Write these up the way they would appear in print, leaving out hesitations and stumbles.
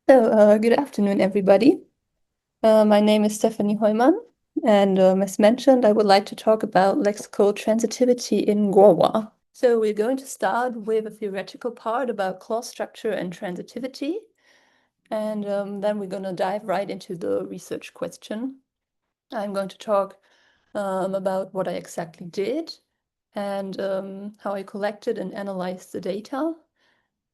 Good afternoon, everybody. My name is Stefanie Heumann, and as mentioned, I would like to talk about lexical transitivity in Gorwaa. So we're going to start with a theoretical part about clause structure and transitivity, and then we're going to dive right into the research question. I'm going to talk about what I exactly did and how I collected and analyzed the data.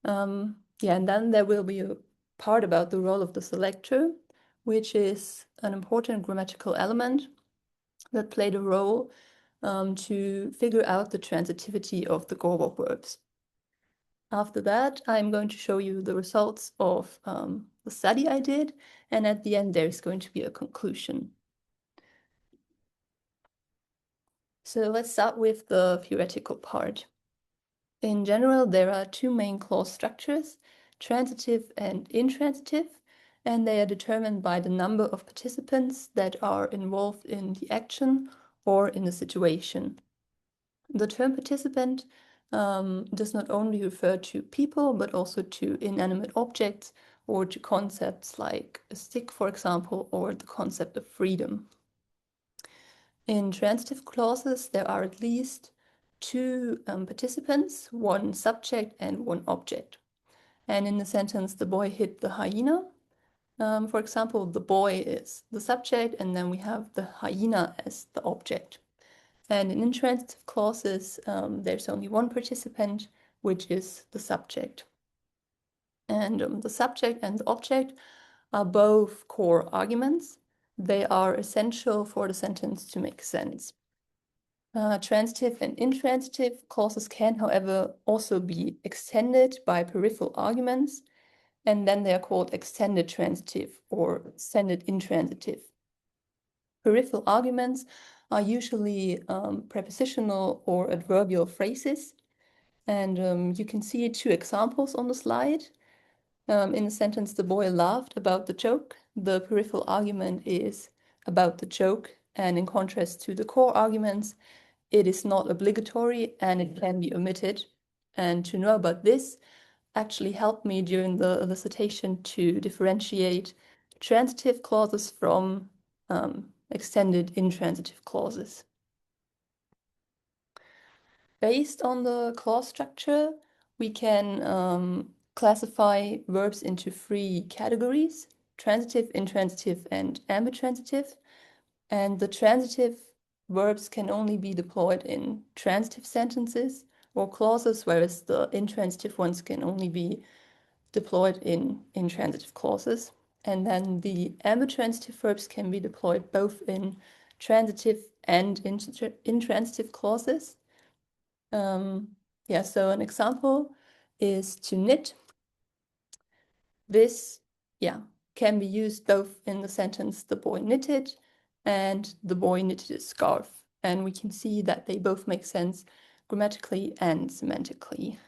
And then there will be a part about the role of the selector, which is an important grammatical element that played a role to figure out the transitivity of the Gorwaa verbs. After that, I'm going to show you the results of the study I did, and at the end there's going to be a conclusion. So let's start with the theoretical part. In general, there are two main clause structures, transitive and intransitive, and they are determined by the number of participants that are involved in the action or in the situation. The term participant does not only refer to people, but also to inanimate objects or to concepts like a stick, for example, or the concept of freedom. In transitive clauses, there are at least two participants, one subject and one object. And in the sentence, the boy hit the hyena, for example, the boy is the subject, and then we have the hyena as the object. And in intransitive clauses, there's only one participant, which is the subject. And the subject and the object are both core arguments. They are essential for the sentence to make sense. Transitive and intransitive clauses can, however, also be extended by peripheral arguments, and then they are called extended transitive or extended intransitive. Peripheral arguments are usually prepositional or adverbial phrases, and you can see two examples on the slide. In the sentence, the boy laughed about the joke, the peripheral argument is about the joke, and in contrast to the core arguments, it is not obligatory and it can be omitted. And to know about this actually helped me during the elicitation to differentiate transitive clauses from extended intransitive clauses. Based on the clause structure, we can classify verbs into three categories: transitive, intransitive, and ambitransitive. And the transitive verbs can only be deployed in transitive sentences or clauses, whereas the intransitive ones can only be deployed in intransitive clauses. And then the ambitransitive verbs can be deployed both in transitive and intransitive clauses. So an example is to knit. This, can be used both in the sentence the boy knitted and the boy knitted a scarf. And we can see that they both make sense grammatically and semantically.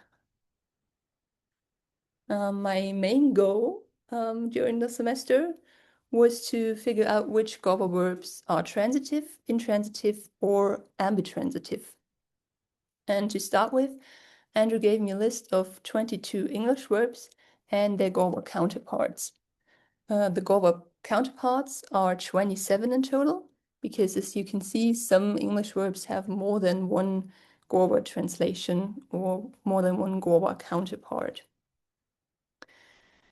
My main goal during the semester was to figure out which Gorwaa verbs are transitive, intransitive, or ambitransitive. And to start with, Andrew gave me a list of 22 English verbs and their Gorwaa counterparts. The Gorwaa counterparts are 27 in total, because as you can see, some English verbs have more than one Gorwaa translation or more than one Gorwaa counterpart.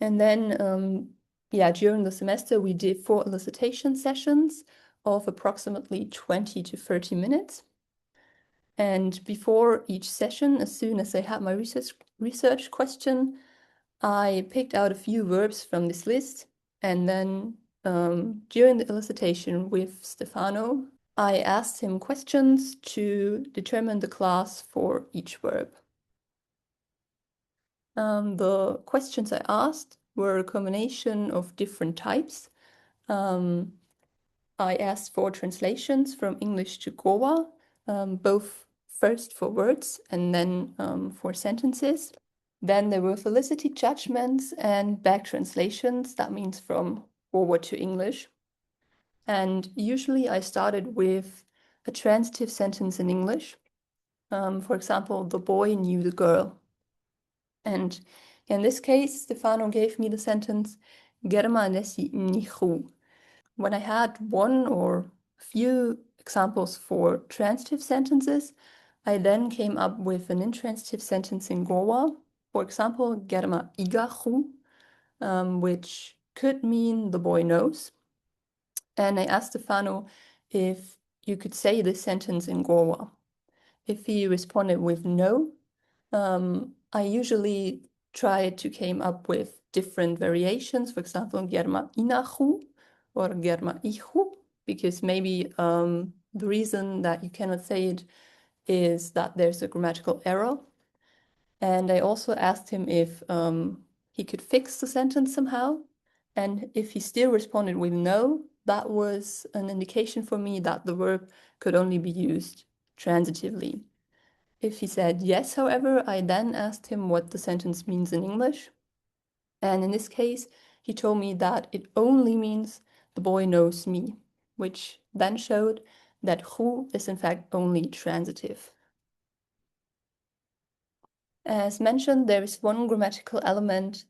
And then, during the semester, we did 4 elicitation sessions of approximately 20 to 30 minutes. And before each session, as soon as I had my research question, I picked out a few verbs from this list. And then during the elicitation with Stefano, I asked him questions to determine the class for each verb. The questions I asked were a combination of different types. I asked for translations from English to Gorwaa, both first for words and then for sentences. Then there were felicity judgments and back translations, that means from Gorwaa to English. And usually I started with a transitive sentence in English. For example, the boy knew the girl. And In this case, Stefano gave me the sentence Germa nesi nichu. When I had one or a few examples for transitive sentences, I then came up with an intransitive sentence in Gorwaa. For example, Germa igachu, which could mean the boy knows. And I asked Stefano if you could say this sentence in Gorwaa. If he responded with no, I usually try to came up with different variations. For example, Germa inachu or Germa ichu, because maybe the reason that you cannot say it is that there's a grammatical error. And I also asked him if he could fix the sentence somehow. And if he still responded with no, that was an indication for me that the verb could only be used transitively. If he said yes, however, I then asked him what the sentence means in English. And in this case, he told me that it only means the boy knows me, which then showed that who is in fact only transitive. As mentioned, there is one grammatical element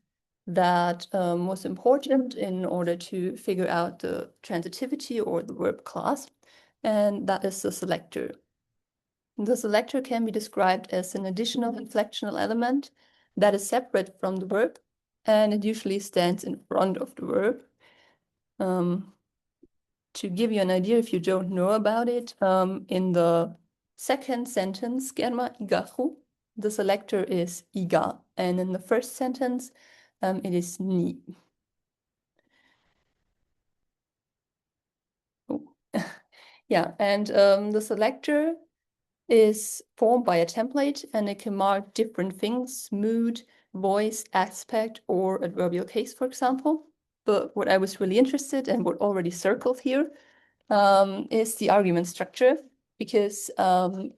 that was important in order to figure out the transitivity or the verb class, and that is the selector. The selector can be described as an additional inflectional element that is separate from the verb, and it usually stands in front of the verb. To give you an idea, if you don't know about it, in the second sentence, Germa igachu, the selector is iga, and in the first sentence, it is ni. Oh. Yeah, and the selector is formed by a template, and it can mark different things: mood, voice, aspect, or adverbial case, for example. But what I was really interested in, what already circled here, is the argument structure, because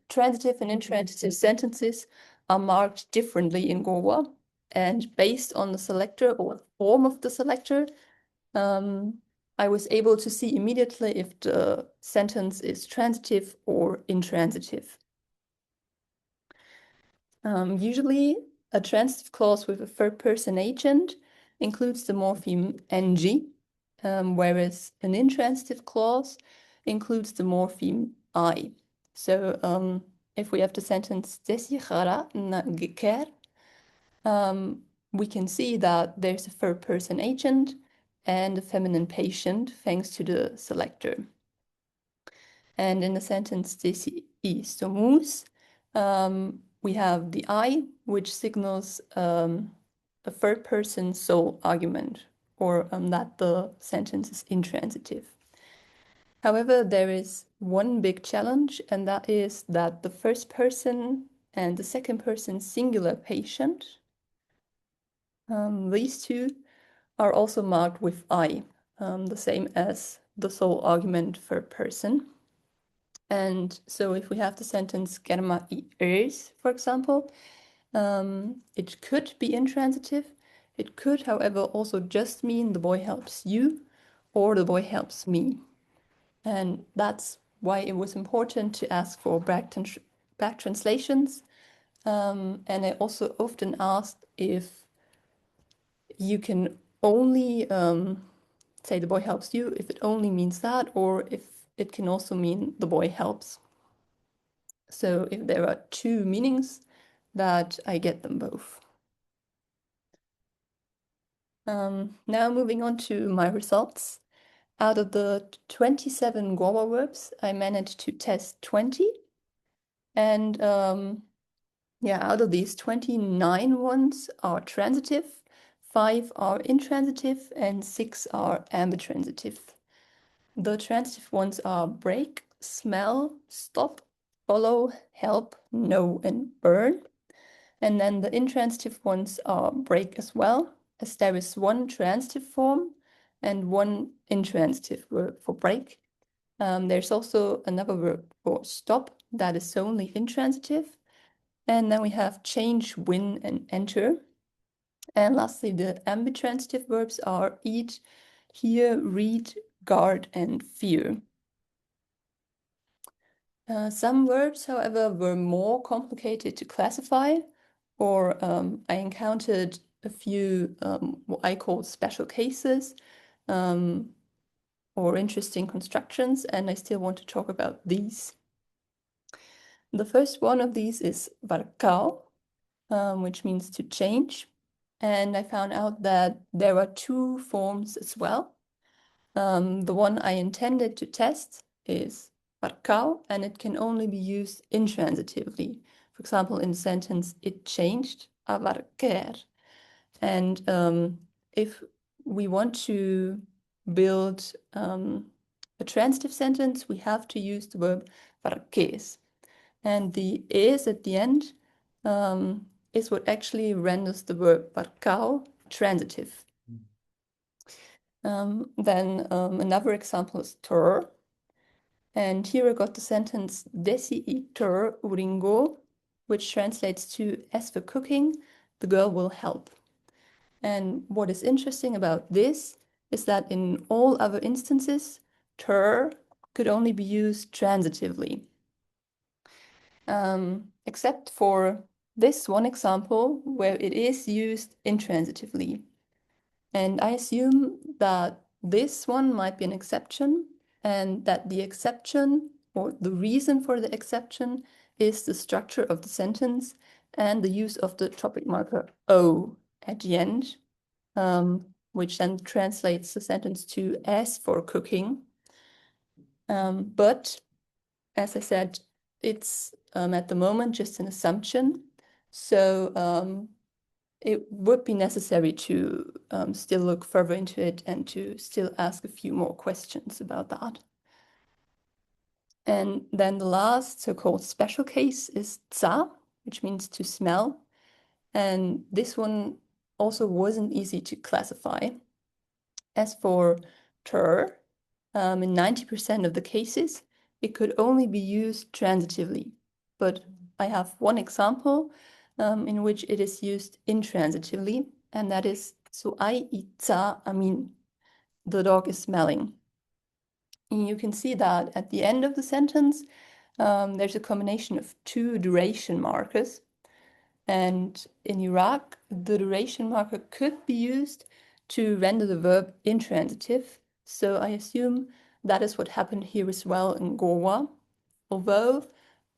transitive and intransitive sentences are marked differently in Gorwaa, and based on the selector or form of the selector, I was able to see immediately if the sentence is transitive or intransitive. Usually, a transitive clause with a third person agent includes the morpheme ng, whereas an intransitive clause includes the morpheme I. So if we have the sentence desijara na geker, we can see that there's a third person agent and a feminine patient thanks to the selector. And in the sentence desi istomus, we have the I, which signals a third person sole argument, or that the sentence is intransitive. However, there is one big challenge, and that is that the first person and the second person singular patient, these two are also marked with I, the same as the sole argument third person. And so if we have the sentence Germa I ers, for example, it could be intransitive. It could, however, also just mean the boy helps you or the boy helps me. And that's why it was important to ask for back translations. And I also often asked if you can only say the boy helps you if it only means that, or if it can also mean the boy helps. So if there are two meanings, that I get them both. Now moving on to my results. Out of the 27 Gorwaa verbs, I managed to test 20. And yeah, out of these 29 ones are transitive, 5 are intransitive, and 6 are ambitransitive. The transitive ones are break, smell, stop, follow, help, know, and burn. And then the intransitive ones are break as well, as there is one transitive form and one intransitive verb for break. There's also another verb for stop that is solely intransitive. And then we have change, win, and enter. And lastly, the ambitransitive verbs are eat, hear, read, guard, and fear. Some verbs, however, were more complicated to classify, or I encountered a few what I call special cases or interesting constructions, and I still want to talk about these. The first one of these is varkau, which means to change. And I found out that there are two forms as well. The one I intended to test is varkau, and it can only be used intransitively. For example, in the sentence, it changed, a varker. And if we want to build a transitive sentence, we have to use the verb varkes. And the es at the end is what actually renders the verb varkau transitive. Then another example is tur. And here I got the sentence desi I tur uringo, which translates to as for cooking, the girl will help. And what is interesting about this is that in all other instances, tur could only be used transitively. Except for this one example where it is used intransitively. And I assume that this one might be an exception, and that the exception or the reason for the exception is the structure of the sentence and the use of the topic marker O at the end, which then translates the sentence to as for cooking. But as I said, it's at the moment just an assumption. So it would be necessary to still look further into it and to still ask a few more questions about that. And then the last so-called special case is za, which means to smell. And this one also wasn't easy to classify. As for tur, in 90% of the cases, it could only be used transitively. But I have one example in which it is used intransitively, and that is su'ai itza amin. The dog is smelling. And you can see that at the end of the sentence, there's a combination of two duration markers. And in Iraq, the duration marker could be used to render the verb intransitive. So I assume that is what happened here as well in Gorwaa. Although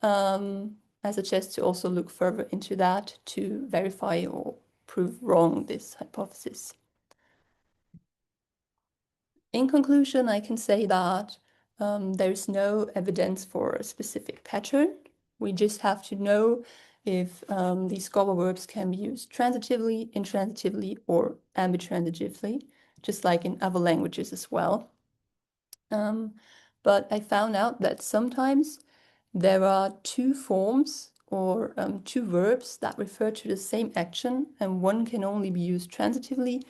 I suggest to also look further into that to verify or prove wrong this hypothesis. In conclusion, I can say that there is no evidence for a specific pattern. We just have to know if these Gorwaa verbs can be used transitively, intransitively, or ambitransitively, just like in other languages as well. But I found out that sometimes there are two forms or two verbs that refer to the same action, and one can only be used transitively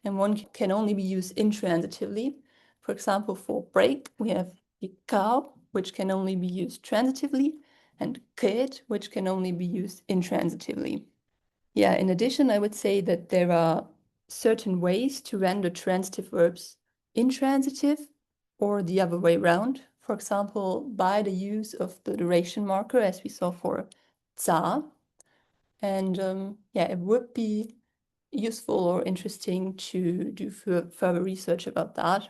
and one can only be used intransitively. For example, for break, we have ikau, which can only be used transitively, and ket, which can only be used intransitively. Yeah, in addition, I would say that there are certain ways to render transitive verbs intransitive or the other way around. For example, by the use of the duration marker, as we saw for za. And yeah, it would be useful or interesting to do further research about that.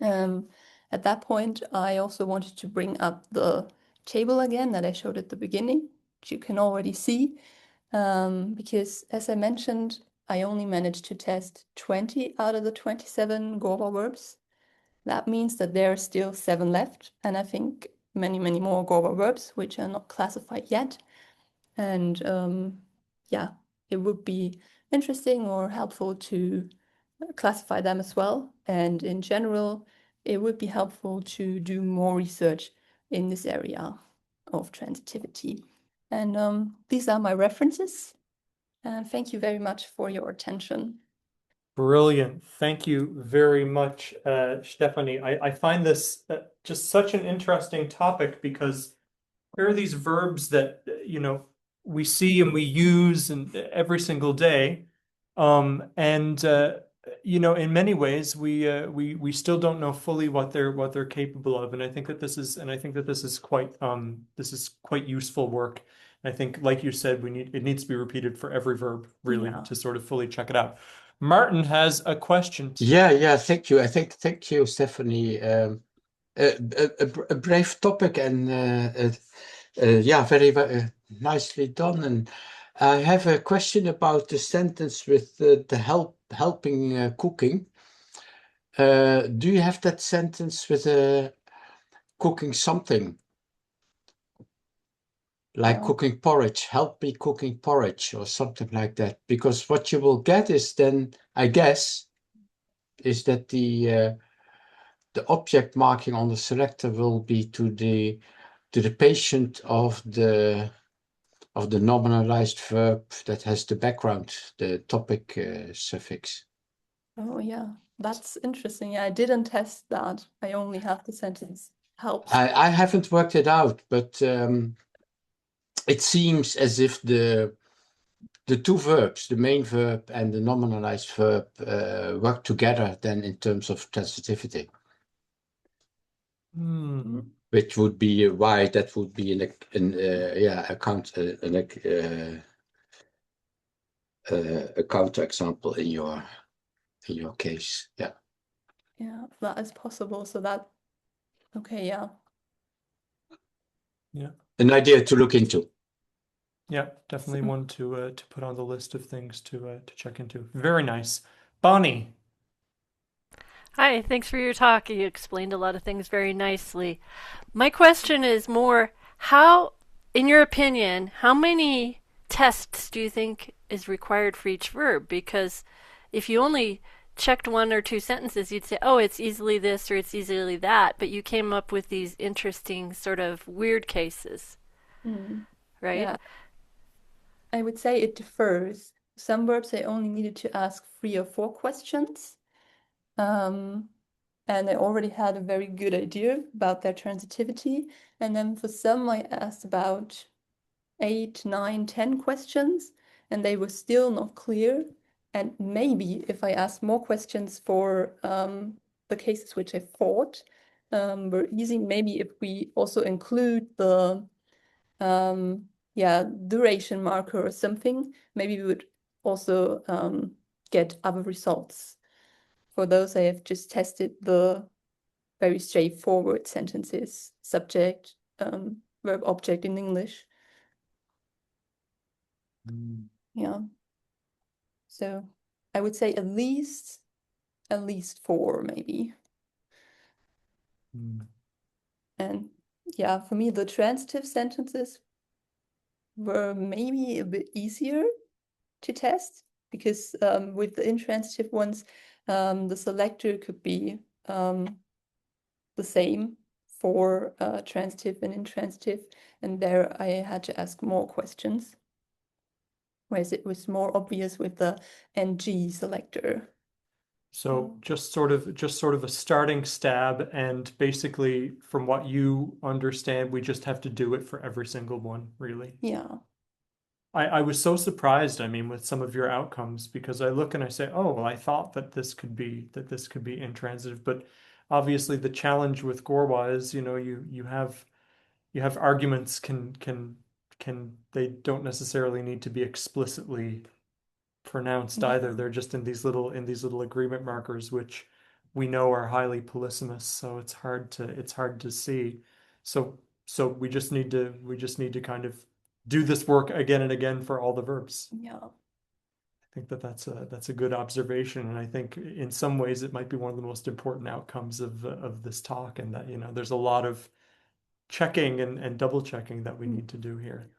At that point, I also wanted to bring up the table again that I showed at the beginning, which you can already see, because as I mentioned, I only managed to test 20 out of the 27 Gorwaa verbs. That means that there are still 7 left, and I think many, many more Gorwaa verbs which are not classified yet. And yeah, it would be interesting or helpful to classify them as well. And in general, it would be helpful to do more research in this area of transitivity. And these are my references. And thank you very much for your attention. Brilliant. Thank you very much, Stefanie. I find this just such an interesting topic because there are these verbs that, we see and we use and every single day. In many ways, we still don't know fully what they're capable of. And I think that this is quite useful work. I think, like you said, it needs to be repeated for every verb, really, Yeah. to sort of fully check it out. Martin has a question. Yeah, thank you. Thank you, Stephanie. A brave topic and yeah, very nicely done. And I have a question about the sentence with the helping cooking. Do you have that sentence with cooking something? Like cooking porridge, help me cooking porridge or something like that. Because what you will get is then, I guess, is that the object marking on the selector will be to the patient of the nominalized verb that has the background, the topic suffix. Oh, yeah. That's interesting. Yeah, I didn't test that. I only have the sentence helps. I haven't worked it out, but it seems as if the two verbs, the main verb and the nominalized verb, work together then in terms of transitivity. Which would be why that would be a counterexample in your case. Yeah. Yeah, that is possible. So that, okay, yeah. Yeah. An idea to look into. Yeah, definitely one to put on the list of things to check into. Very nice. Bonnie. Hi, thanks for your talk. You explained a lot of things very nicely. My question is more how, in your opinion, how many tests do you think is required for each verb? Because if you only checked one or two sentences, you'd say, oh, it's easily this or it's easily that, but you came up with these interesting sort of weird cases, right? Yeah. I would say it differs. Some verbs I only needed to ask 3 or 4 questions. And I already had a very good idea about their transitivity. And then for some, I asked about 8, 9, 10 questions, and they were still not clear. And maybe if I asked more questions for the cases which I thought were easy, maybe if we also include the duration marker or something, maybe we would also get other results. For those, I have just tested the very straightforward sentences, subject, verb, object in English. Yeah. So I would say at least 4, maybe. And yeah, for me, the transitive sentences were maybe a bit easier to test because with the intransitive ones, the selector could be the same for transitive and intransitive, and there I had to ask more questions, whereas it was more obvious with the NG selector. So just sort of a starting stab, and basically from what you understand, we just have to do it for every single one, really. Yeah. I was so surprised, I mean, with some of your outcomes because I look and I say, oh, well, I thought that this could be intransitive, but obviously the challenge with Gorwaa is, you have arguments they don't necessarily need to be explicitly pronounced either. They're just in these little agreement markers, which we know are highly polysemous, so it's hard to see. So we just need to kind of do this work again and again for all the verbs. Yeah. I think that's a good observation, and I think in some ways it might be one of the most important outcomes of this talk, and that there's a lot of checking and double checking that we need to do here.